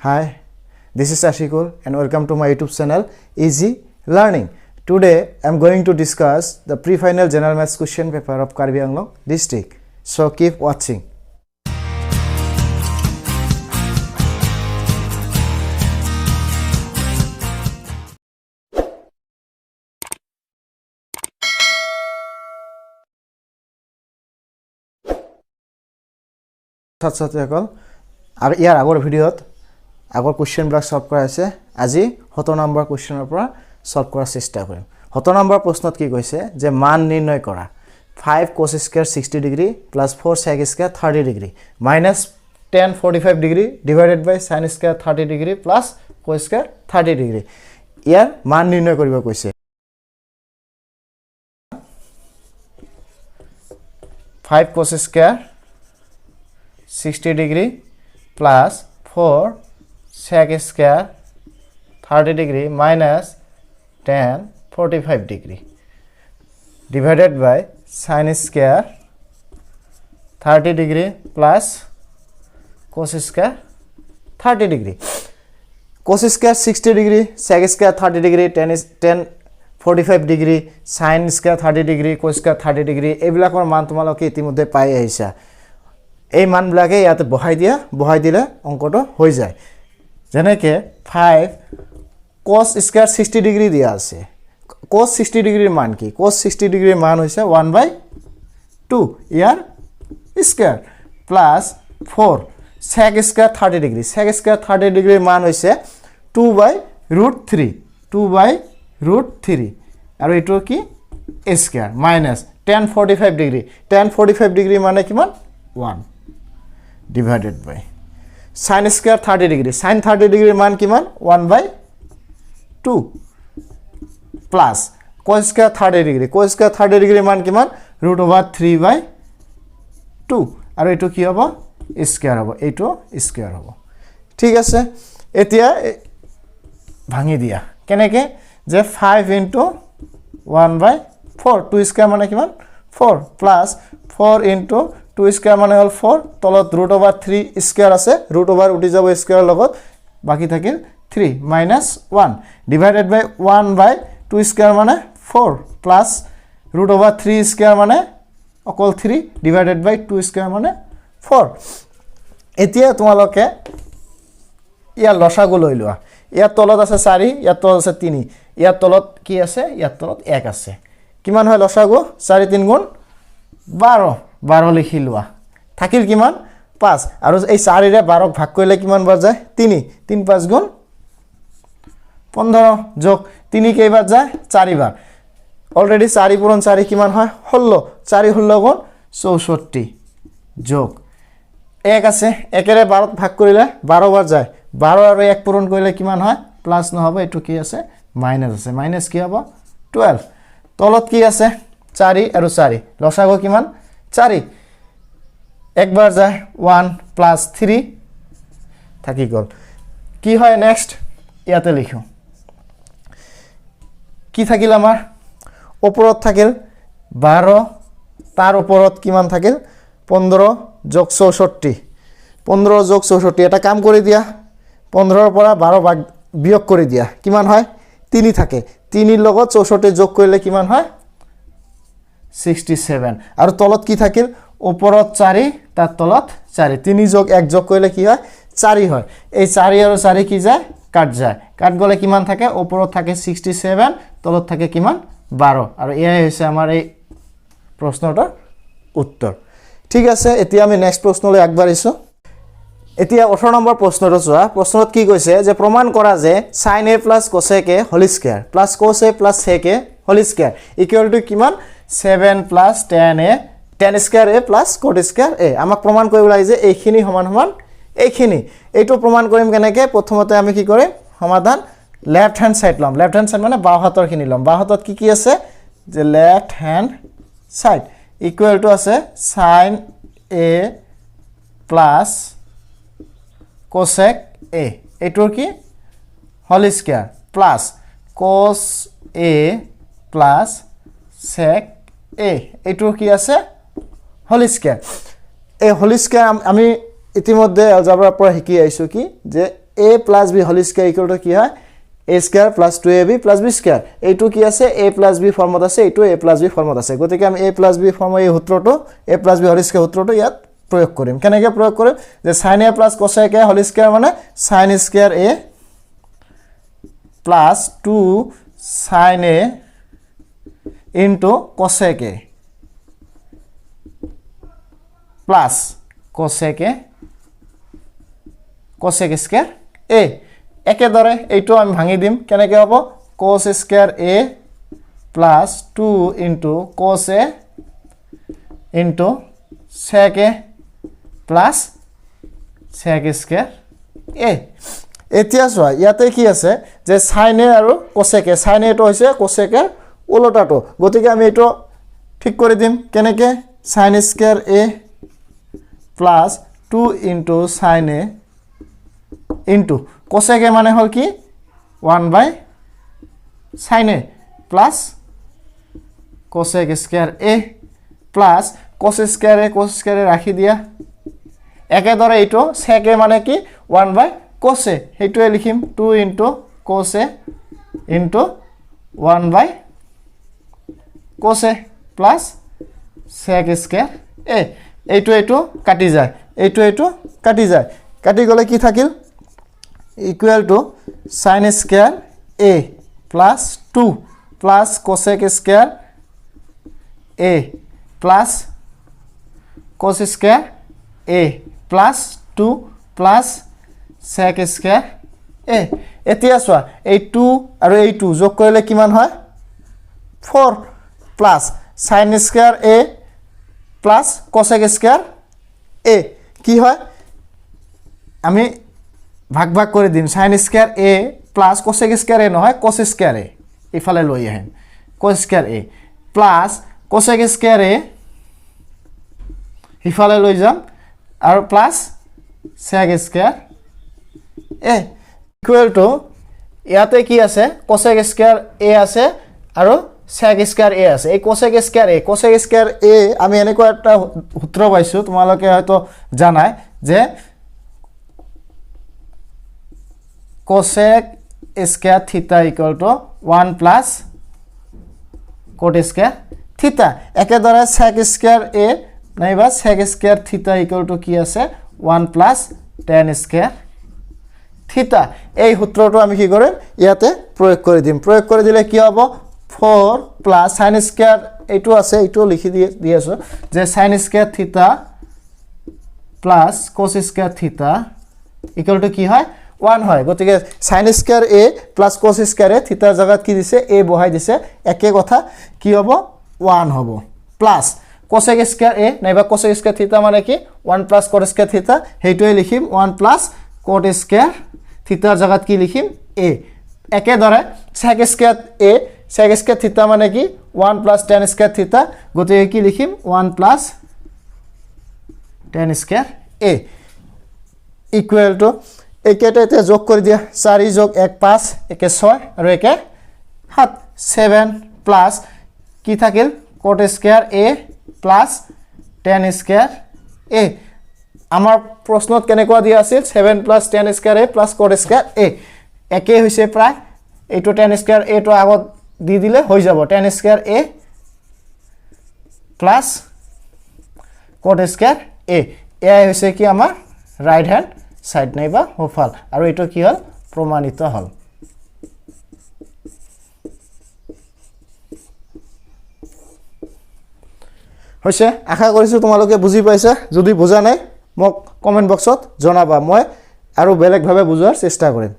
Hi, this is Ashikul and welcome to my YouTube channel Easy Learning. Today I am going to discuss the pre-final general maths question paper of Karbi Anglong district. So keep watching. আর ইয়াৰ আগৰ ভিডিঅ'ত আগৰ কোৱেশ্চনবিলাক solve কৰা আছে আজি 70 number কোৱেশ্চনৰ পৰা solve কৰাৰ চেষ্টা কৰিম 70 নম্বৰ প্ৰশ্নত কি কৈছে যে মান নিৰ্ণয় কৰা 5 cos square 60 degree plus 4 sec square 30 degree minus tan 45 degree divided by sin square 30 degree plus cos square 30 degree ইয়াৰ মান নিৰ্ণয় কৰিব কৈছে 5 cos square 60 degree plus 4 sec square 30 degree minus tan 45 degree divided by sin square 30 degree plus cos square 30 degree cos square 60 degree sec square 30 degree tan 45 degree sin square 30 degree cos square 30 degree এইবিলাকৰ মান তোমালোকে ইতিমধ্যে পাই আহিছা এই মানবিলাকে ইয়াতে বহাই দিলে অঙ্কটো হৈ যায় যেনেকে 5 cos square 60 degree দিয়া আছে cos 60 degree মান কি cos 60 degree মান হৈছে 1/2 ইয়াৰ square plus 4 sec square 30 degree sec square 30 degree মান হৈছে 2/√3 2/√3 আৰু এটো কি square minus tan 45 degree tan 45 degree মানে কিমান 1 divided by sin square 30 degree sin 30 degree মান কিমান 1/2 plus cos square 30 degree cos square 30 degree মান কিমান √3/2 আৰু এটো কি হ'ব স্কয়ার হ'ব এটো স্কয়ার হ'ব ঠিক আছে এতিয়া ভাঙি দিয়া কেনেকে যে 5 into 1/4 2 স্কয়ার মানে কিমান 4 plus 4 into 2 স্কয়ার মানে হল 4 তলত √3 স্কয়ার আছে √ উঠি যাব স্কয়ার লগত বাকি থাকিল 3 minus 1 divided by 1/2 স্কয়ার মানে 4 plus √3 স্কয়ার মানে অকল 3 divided by 2 স্কয়ার মানে 4 এতিয়া তোমালোকে ইয়াৰ লসাগু লৈ লোৱা ইয়াৰ তলত আছে 4 ইয়াৰ তলত আছে 3 ইয়াৰ তলত কি আছে ইয়াৰ তলত 1 আছে কিমান হয় লসাগু 4 3 গুণ 12 লিখি লোৱা থাকিল কিমান 5 আৰু এই 4 ৰে 12 ভাগ কৰিলে কিমান বাৰ যায় 3 3 5 গুণ 15 যোগ 3 কেইবাৰ যায় 4 বাৰ অলৰেডি 4 পূৰণ 4 কিমান হয় 16 4 16 গুণ 64 যোগ 1 আছে 1 ৰে 12 ভাগ কৰিলে 12 বাৰ যায় 12 আৰু 1 পূৰণ কৰিলে কিমান হয় প্লাস নহব এটো কি আছে মাইনাস আছে মাইনাস কি হ'ব 12 তলত কি আছে 4 আৰু 4 লসাগু কিমান 4 একবাৰ যায় 1 plus 3 থাকি গল কি হয় নেক্সট ইয়াতে লিখো কি থাকিল আমাৰ ওপৰত থাকিল 12 তাৰ ওপৰত কিমান থাকিল 15 যোগ 64 15 যোগ 64 এটা কাম কৰি দিয়া 15 ৰ পৰা 12 ভাগ বিয়োগ কৰি দিয়া কিমান হয় 3 থাকে 3 ৰ লগত 64 যোগ কৰিলে কিমান হয় 67 আৰু তলত কি থাকিল ওপৰত 4 তাৰ তলত 4 3 যোগ 1 যোগ কৰিলে কি হয় 4 হয় এই 4 আৰু 4 কি যায় কাট যায় কাট গলে কিমান থাকে ওপৰত থাকে 67 তলত থাকে কিমান 12 আৰু এয়াই হৈছে আমাৰ এই প্ৰশ্নটোৰ উত্তৰ ঠিক আছে এতিয়া আমি নেক্সট প্ৰশ্নলৈ আগবাঢ়িছো এতিয়া 18 নম্বৰ প্ৰশ্নটো চোৱা প্ৰশ্নত কি কৈছে যে প্ৰমাণ কৰা যে sin a + cos a whole square plus cos a + sec a whole square equal to কিমান 7 plus tan a tan square a plus cot square a আমাক প্ৰমাণ কৰিব লাগে যে এইখিনি সমান সমান এইখিনি এইটো প্ৰমাণ কৰিম কেনেকৈ প্ৰথমতে আমি কি কৰিম সমাধান লেফট হ্যান্ড সাইড লম লেফট হ্যান্ড সাইড মানে বাও হাতৰ খিনি লম বাও হাতত কি আছে যে left hand side equal to আছে sin a plus cosec a এইটোৰ কি whole square plus cos a plus sec a এইটোৰ কি আছে হোল স্কয়াৰ এই হোল স্কয়াৰ আমি ইতিমধ্যে এলজেব্ৰাৰ পৰা শিকি আইছো কি যে a plus b whole square equal to কি হয় a square plus 2ab plus b square এইটো কি আছে a plus b ফর্মত আছে এইটো a plus b ফর্মত আছে গতিকে আমি a plus b ফৰ্মৰ এই সূত্ৰটো a plus b whole square সূত্ৰটো ইয়াত প্ৰয়োগ কৰিম কেনেকৈ প্ৰয়োগ কৰিম যে sin a plus cos a whole square মানে sin square a plus 2 sin a into cosec a plus cosec square a একেদৰে এইটো আমি ভাঙি দিম কেনেকৈ হ'ব cos square a plus 2 into cos a into sec a plus sec square a এতিয়া চোৱা ইয়াতে কি আছে যে sin a আৰু cosec a sin a টো হৈছে cosec a উল্টাটো গতিকে আমি এটো ঠিক কৰি দিম কেনেকৈ sin square a plus 2 into sin a into cosec a মানে হল কি 1 by sin a plus cosec square a plus cos square a রাখি দিয়া একেদৰে এইটো sec a মানে কি 1 by cos a হেইটোৱে লিখিম 2 into cos a into 1 by cos a plus sec square a এইটো কাটি যায় এইটো কাটি যায় কাটি গলে কি থাকিল equal to sin square a plus 2 plus cosec square a plus cos square a plus 2 plus sec square a এতিয়া চোৱা এই 2 আৰু এই 2 যোগ কৰিলে কিমান হয় 4 plus sin square a plus cosec square a কি হয় আমি ভাগ ভাগ কৰি দিম sin square a plus cosec square a নহয় cos square a ইফালে লৈ আহিম cos square a plus cosec square a ইফালে লৈ যাম আৰু plus sec square a equal to ইয়াতে কি আছে cosec square a আছে আৰু sec square a আছে এই cosec square a আমি এনেকুৱা এটা সূত্ৰ পাইছো তোমালোকে হয়তো জানাই যে cosec square theta equal to 1 plus cot square theta একেদৰে sec square a নাইবা sec square theta equal to কি আছে 1 plus tan square theta এই সূত্ৰটো আমি কি কৰিম ইয়াতে প্ৰয়োগ কৰি দিম প্ৰয়োগ কৰি দিলে কি হ'ব 4 plus sin square এইটো আছে এইটো লিখি দি আছো যে sin square theta plus cos square theta equal to কি হয় 1 হয় গতিকে sin square a plus cos square a theta জায়গাত কি দিছে a বহাই দিছে একে কথা কি হ'ব 1 হ'ব plus cosec square a নাইবা cosec square theta মানে কি 1 plus cot square theta হেইটোই লিখিম 1 plus cot square theta জায়গাত কি লিখিম a একেদৰে sec square theta মানে কি 1 plus tan square theta গতিকে কি লিখিম 1 plus tan square a equal to একেটা এতে যোগ কৰি দিয়া 4 যোগ 1 5 একে 6 আৰু একে 7 7 প্লাস কি থাকিল cot square a plus tan square a আমাৰ প্ৰশ্নত কেনেকুৱা দিয়া আছিল 7 plus tan square a plus cot square a একে হৈছে প্ৰায় এইটো tan square a টো আগত দি দিলে হৈ যাব tan square a plus cot square a এ হৈছে কি আমাৰ ৰাইট হ্যান্ড সাইড নাইবা হোফাল আৰু এটো কি হল প্ৰমাণিত হল হৈছে আশা কৰিছো তোমালোকে বুজি পাইছা যদি বুজা নাই মোক কমেন্ট বক্সত জনাবা মই আৰু বেলেগ ভাবে বুজাৰ চেষ্টা কৰিম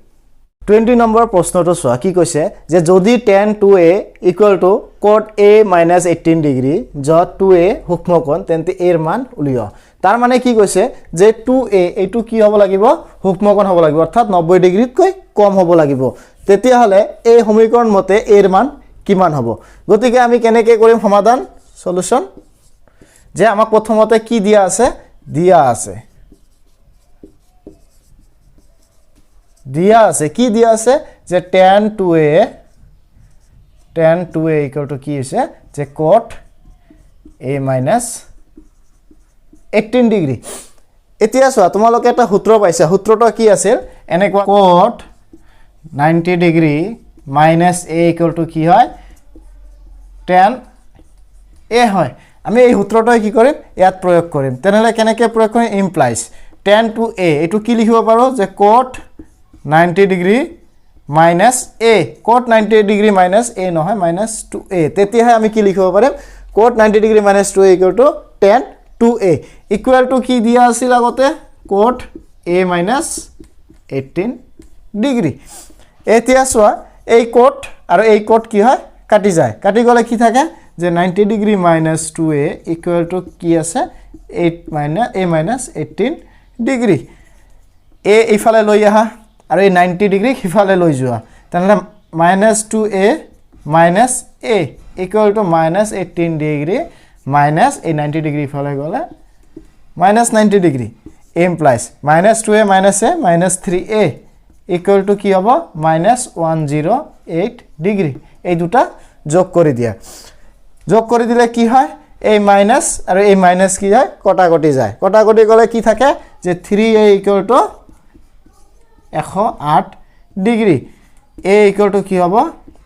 20 নম্বৰ প্ৰশ্নটো চোৱা কি কৈছে যে যদি tan 2a = cot a - 18 degree যত 2a সূক্ষ্মকোণ তেন্তে a এৰ মান উলিওৱা তাৰ মানে কি কৈছে যে 2a এইটো কি হ'ব লাগিব সূক্ষ্মকোণ হ'ব লাগিব অৰ্থাৎ 90 ডিগ্ৰীতকৈ কম হ'ব লাগিব তেতিয়া হলে এই সমীকৰণ মতে a এৰ মান কিমান হ'ব গতিকে আমি কেনেকৈ কৰিম সমাধান সলিউশন যে আমাক প্ৰথমতে কি দিয়া আছে কি দিয়া আছে যে tan 2a = কি হৈছে যে cot a - 18 ডিগ্ৰী এতিয়া চোৱা তোমালোকে এটা সূত্ৰ পাইছা সূত্ৰটো কি আছিল এনেকুৱা cot 90 degree minus a equal to কি হয় tan a হয় আমি এই সূত্ৰটো কি কৰিম ইয়াত প্ৰয়োগ কৰিম তেনেহলে কেনেকৈ প্ৰয়োগ কৰিম ইমপ্লাইজ tan to a এটো কি লিখিব পাৰো যে cot 90 degree minus a cot 90 degree minus a নহয় minus 2a তেতিয়াহে আমি কি লিখিব পাৰিম cot 90 degree minus 2a equal to tan 2a equal to কি দিয়া আছিল আগতে cot a minus 18 degree এতিয়া চোৱা এই cot আৰু এই cot কি হয় কাটি যায় কাটি গলে কি থাকে যে 90 degree minus 2a equal to কি আছে 8 minus a minus 18 degree a ইফালে লৈ আহা আৰু এই 90 ডিগ্ৰী হিফালে লৈ যোৱা তাহলে -2a - a equal to -18 degree minus এই 90 ডিগ্ৰী হিফালে গলে -90 degree implies -2a - a -3a equal to কি হ'ব -108 ডিগ্ৰী এই দুটা যোগ কৰি দিয়া যোগ কৰি দিলে কি হয় এই মাইনাস আৰু এই মাইনাস কি যায় কটাকটি যায় কটাকটি গলে কি থাকে যে 3a equal to 108 degree a equal to কি হ'ব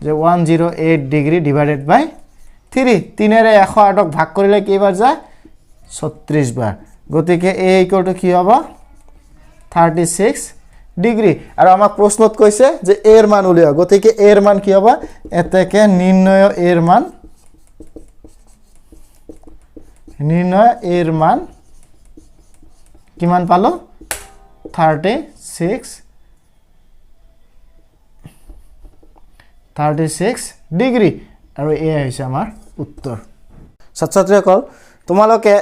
যে 108 ডিগ্ৰী ডিভাইডেড বাই 3 3 এৰে 108ক ভাগ কৰিলে কেইবাৰ যায় 36 বাৰ গতিকে a equal to কি হ'ব 36 ডিগ্ৰী আৰু আমাক প্ৰশ্নত কৈছে যে a এর মান উলিয়া গতিকে a এর মান কি হ'ব এতেকে নির্ণয় a এর মান কিমান পালো 36 ডিগ্ৰী আৰু এ হৈছে আমাৰ উত্তৰ ছাত্ৰছাত্ৰীসকল তোমালোকে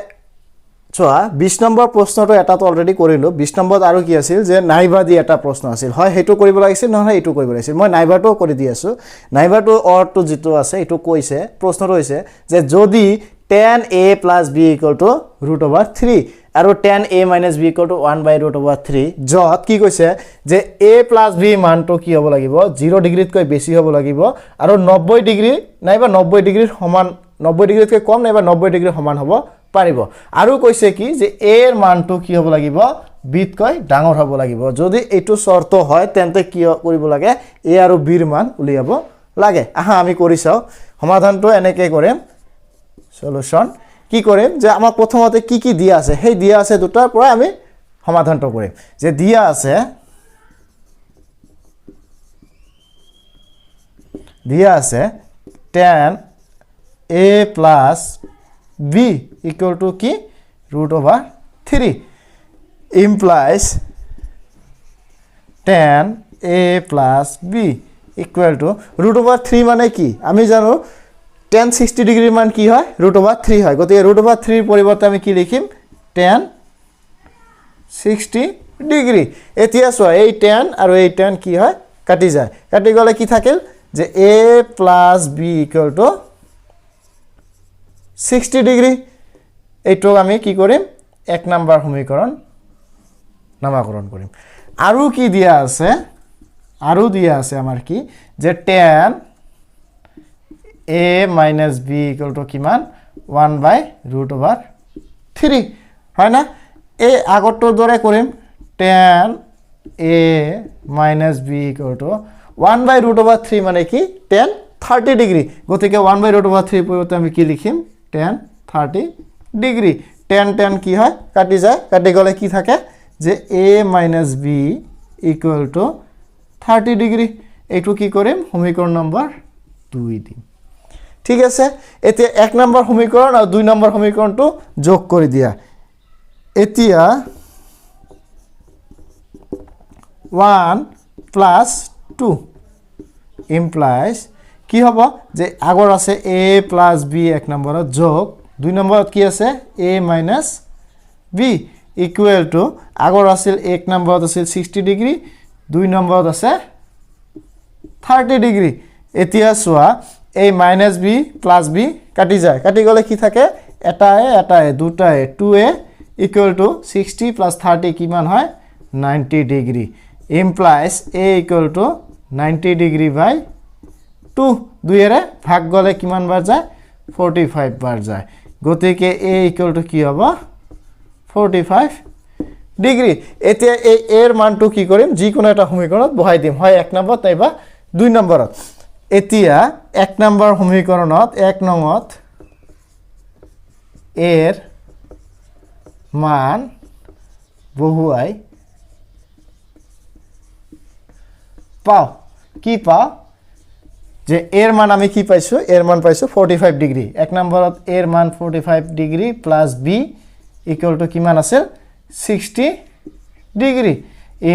চোৱা 20 নম্বৰ প্ৰশ্নটো এটাত অলৰেডি কৰিলো 20 নম্বৰত আৰু কি আছিল যে নাইবা দি এটা প্ৰশ্ন আছিল হয় হেতু কৰিব লাগিছিল নহয় এটো কৰিব লাগিছিল মই নাইবাটো কৰি দি আছো নাইবাটো অৰটো যেটো আছে এটো কৈছে প্ৰশ্নটো হৈছে যে যদি tan a plus b equal to √3 আৰু tan a minus b equal to 1/√3 যত কি কৈছে যে a plus b মানটো কি হ'ব লাগিব 0 ডিগ্ৰীত কৈ বেছি হ'ব লাগিব আৰু 90 ডিগ্ৰী নাইবা 90 ডিগ্ৰীৰ সমান 90 ডিগ্ৰীতকৈ কম নাইবা 90 ডিগ্ৰীৰ সমান হ'ব পাৰিব আৰু কৈছে কি যে a এৰ মানটো কি হ'ব লাগিব b তকৈ ডাঙৰ হ'ব লাগিব যদি এটো শৰ্ত হয় তেন্তে কি কৰিব লাগে a আৰু b এৰ মান উলিয়াব লাগে আহা আমি কৰি চাও সমাধানটো এনেকৈ কৰিম সলিউশন কি কৰিম যে আমাক প্ৰথমতে কি দিয়া আছে সেই দিয়া আছে দুটাৰ পৰা আমি সমাধানটো কৰিম যে দিয়া আছে tan a plus b equal to কি √3 implies tan a plus b equal to √3 মানে কি আমি জানো tan 60 ডিগ্ৰীৰ মান কি হয় √3 হয় গতিকে √3 ৰ পৰিৱৰ্তে আমি কি লিখিম tan 60 ডিগ্ৰী এতিয়া চোৱা এই tan আৰু এই tan কি হয় কাটি যায় কাটি গলে কি থাকিল যে a plus b equal to 60 degree এইটো আমি কি কৰিম এক নম্বৰ সমীকৰণ নামাকৰণ কৰিম আৰু কি দিয়া আছে আমাৰ কি যে tan a minus b equal to কিমান 1/√3 হয় না এই আগৰটোৰ দৰে কৰিম tan a minus b equal to 1/√3 মানে কি tan 30 ডিগ্ৰী গতিকে 1/√3 পৰিৱৰ্তে আমি কি লিখিম tan 30 ডিগ্ৰী tan কি হয় কাটি যায় কাটি গলে কি থাকে যে a minus b equal to 30 degree এইটো কি কৰিম সমীকৰণ নম্বৰ 2 দিম ঠিক আছে এতিয়া এক নম্বৰ সমীকৰণ আৰু দুই নম্বৰ সমীকৰণটো যোগ কৰি দিয়া এতিয়া 1 + 2 implies কি হ'ব যে আগৰ আছে a + b এক নম্বৰত যোগ দুই নম্বৰত কি আছে a - b equal to আগৰ আছিল এক নম্বৰত আছিল 60 ডিগ্ৰী দুই নম্বৰত আছে 30 ডিগ্ৰী এতিয়া চোৱা এই -b + b কাটি যায় কাটি গলে কি থাকে এটায়ে দুটায়ে 2a equal to 60 + 30 কিমান হয় 90 degree implies a equal to 90 degree by 2 দুইৰে ভাগ গলে কিমান বাৰ যায় 45 বাৰ যায় গতিকে a equal to কি হ'ব 45 ডিগ্ৰী এতিয়া এই এৰ মানটো কি কৰিম যিকোনো এটা সমীকৰণত বহাই দিম হয় 1 নম্বৰত নাইবা 2 নম্বৰত এতিয়া 1 নম্বৰ সমীকৰণত 1 নংত এৰ মান বহুৱাই পাও কি পাও যে এর মান আমি কি পাইছো এর মান পাইছো 45 ডিগ্রি 1 নম্বরত এর মান 45 degree plus B equal to কিমান আছে 60 degree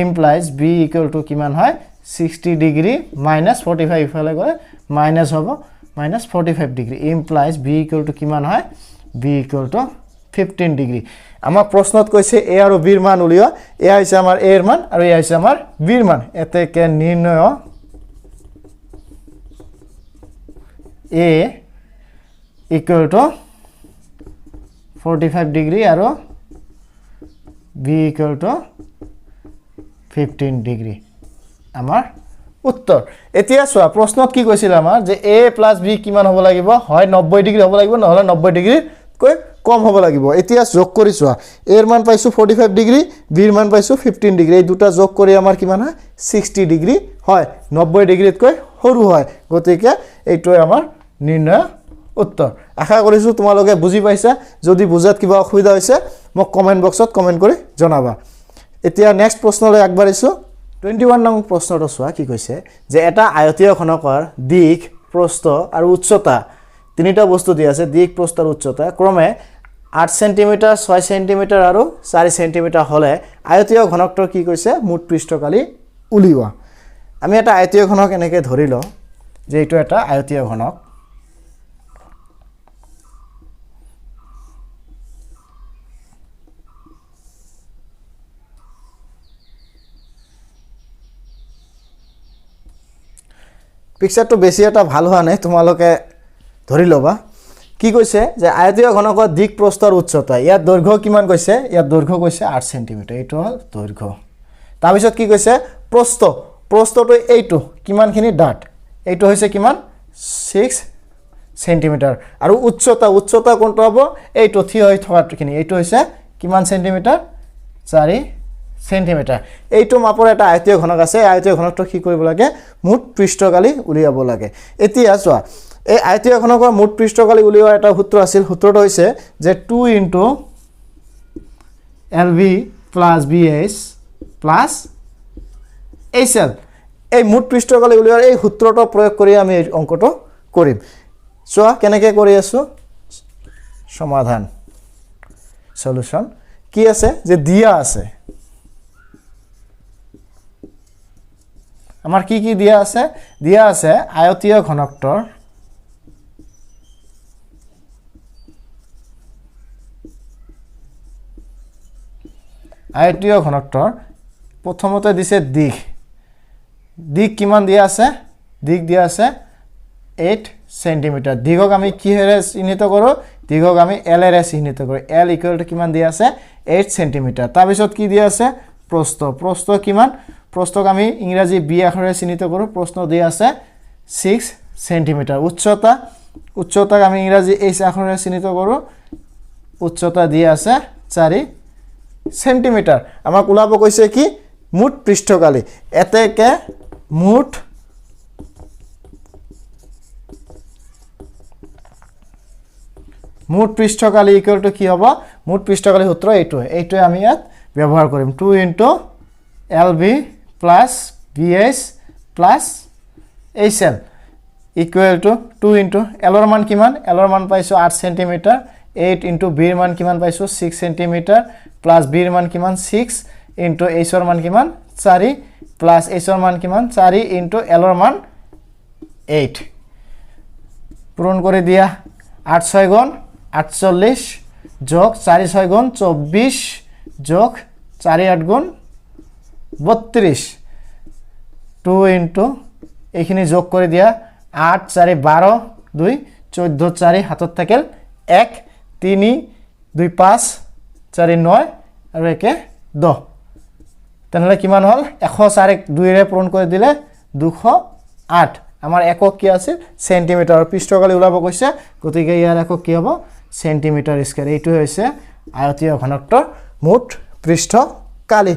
implies B equal to কিমান হয় 60 ডিগ্রি মাইনাস 45 ইফালে গলে মাইনাস হবে minus 45 degree implies B equal to কিমান হয় বি ইকুয়াল টু 15 ডিগ্রি আমার প্রশ্নত কইছে এ আর বি এর মান উলিয়া এ হইছে আমার এ এর মান আর এ হইছে আমার বি এর মান এতে কে নির্ণয় a equal to 45 degree আৰু b equal to 15 degree আমাৰ উত্তৰ এতিয়া চোৱা প্ৰশ্নত কি কৈছিল আমাৰ যে a plus b কিমান হ'ব লাগিব হয় 90 ডিগ্ৰী হ'ব লাগিব নহলে 90 ডিগ্ৰী কৈ কম হ'ব লাগিব এতিয়া যোগ কৰি চোৱা a এৰ মান পাইছো 45 ডিগ্ৰী b এৰ মান পাইছো 15 ডিগ্ৰী এই দুটা যোগ কৰি আমাৰ কিমান হয় 60 ডিগ্ৰী হয় 90 ডিগ্ৰীত কৈ সৰু হয় গতিকে এইটোই আমাৰ নিৰ্ণয় উত্তৰ আশা কৰিছো তোমালোকে বুজি পাইছা যদি বুজাত কিবা অসুবিধা হৈছে মোক কমেন্ট বক্সত কমেন্ট কৰি জনাবা এতিয়া নেক্সট প্ৰশ্নলৈ আগবাঢ়িছো 21 নং প্ৰশ্নটো চোৱা কি কৈছে যে এটা আয়তীয় ঘনকৰ দিক প্ৰস্থ আৰু উচ্চতা তিনিটা বস্তু দিয়া আছে দিক প্ৰস্থ আৰু উচ্চতা ক্ৰমে 8 সেন্টিমিটাৰ 6 সেন্টিমিটাৰ আৰু 4 সেন্টিমিটাৰ হলে আয়তীয় ঘনকটোৰ কি কৈছে মুঠ পৃষ্ঠকালি উলিওৱা আমি এটা আয়তীয় ঘনক এনেকৈ ধৰি লওঁ যে এইটো এটা আয়তীয় ঘনক পিকচাৰটো বেছি এটা ভাল হোৱা নাই তোমালোকে ধৰি লবা কি কৈছে যে আয়তীয় ঘনকৰ দিক প্ৰস্থ আৰু উচ্চতা ইয়াৰ দৈৰ্ঘ্য কিমান কৈছে ইয়াৰ দৈৰ্ঘ্য কৈছে 8 সেন্টিমিটাৰ এইটো হল দৈৰ্ঘ্য তাৰ পিছত কি কৈছে প্ৰস্থ প্ৰস্থটো এইটো কিমানখিনি ডাট এইটো হৈছে কিমান 6 সেন্টিমিটাৰ আৰু উচ্চতা উচ্চতা কোনটো হ'ব এইটো থি হৈ থকাটোখিনি এইটো হৈছে কিমান সেন্টিমিটাৰ 4 সেন্টিমিটাৰ এইটো মাপৰ এটা আয়তীয় ঘনক আছে আয়তীয় ঘনকটো কি কৰিব লাগে মুঠ পৃষ্ঠকালি উলিয়াব লাগে এতিয়া চোৱা এই আয়তীয় ঘনকৰ মুঠ পৃষ্ঠকালি উলিওৱা এটা সূত্ৰ আছিল সূত্ৰটো হৈছে যে 2 * LB + BH + HL এই মুঠ পৃষ্ঠকালি উলিওৱাৰ এই সূত্ৰটো প্ৰয়োগ কৰি আমি এই অংকটো কৰিম চোৱা কেনেকৈ কৰি আছো সমাধান সলিউশন কি আছে যে দিয়া আছে আমাৰ কি কি দিয়া আছে আয়তীয় ঘনকটোৰ আয়তীয় ঘনকটোৰ প্ৰথমতে দিছে দিক দিক কিমান দিয়া আছে দিক দিয়া আছে 8 সেন্টিমিটাৰ দিগক আমি কিহেৰে চিহ্নিত কৰো দিগক আমি L এৰে চিহ্নিত কৰো L ইকুৱেল টু কিমান দিয়া আছে 8 সেন্টিমিটাৰ তাৰ পিছত কি দিয়া আছে প্ৰস্থ প্ৰস্থ কিমান প্ৰস্থক আমি ইংৰাজী বি আখৰেৰে চিহ্নিত কৰো প্ৰস্থ দিয়া আছে 6 সেন্টিমিটাৰ উচ্চতা উচ্চতাক আমি ইংৰাজী এইচ আখৰেৰে চিহ্নিত কৰো উচ্চতা দিয়া আছে 4 সেন্টিমিটাৰ আমাক ওলাব কৈছে কি মুঠ পৃষ্ঠকালি এতেকে মুঠ পৃষ্ঠকালি ইকুৱেল টু কি হ'ব মুঠ পৃষ্ঠকালি সূত্ৰ এইটোৱে আমি ইয়াত ব্যৱহাৰ কৰিম 2 * LB plus BH plus HL equal to 2 into L or মান কিমান L or মান পাইছো 8 সেন্টিমিটাৰ 8 into B এৰ মান কিমান পাইছো 6 সেন্টিমিটাৰ plus B এর মান কিমান 6 into H এর মান কিমান 4 plus H এর মান কিমান 4 into L এর মান 8 পূরণ করে দিয়া 8 6 গুণ 48 যোগ 4 6 গুণ 24 যোগ 4 8 গুণ 32 2 into এইখিনি যোগ কৰি দিয়া 8 4 12 2 14 4 হাতত থাকিল 1 3 2 5 4 9 আৰু 1 10 তেনেহলে কিমান হল 104 2 ৰে পূৰণ কৰি দিলে 208 আমাৰ একক কি আছে সেন্টিমিটাৰ পৃষ্ঠকালি ওলাব কৈছে গতিকে ইয়াৰ একক কি হ'ব সেন্টিমিটাৰ স্কয়াৰ এইটো হৈছে আয়তীয় ঘনকটোৰ মুঠ পৃষ্ঠ kali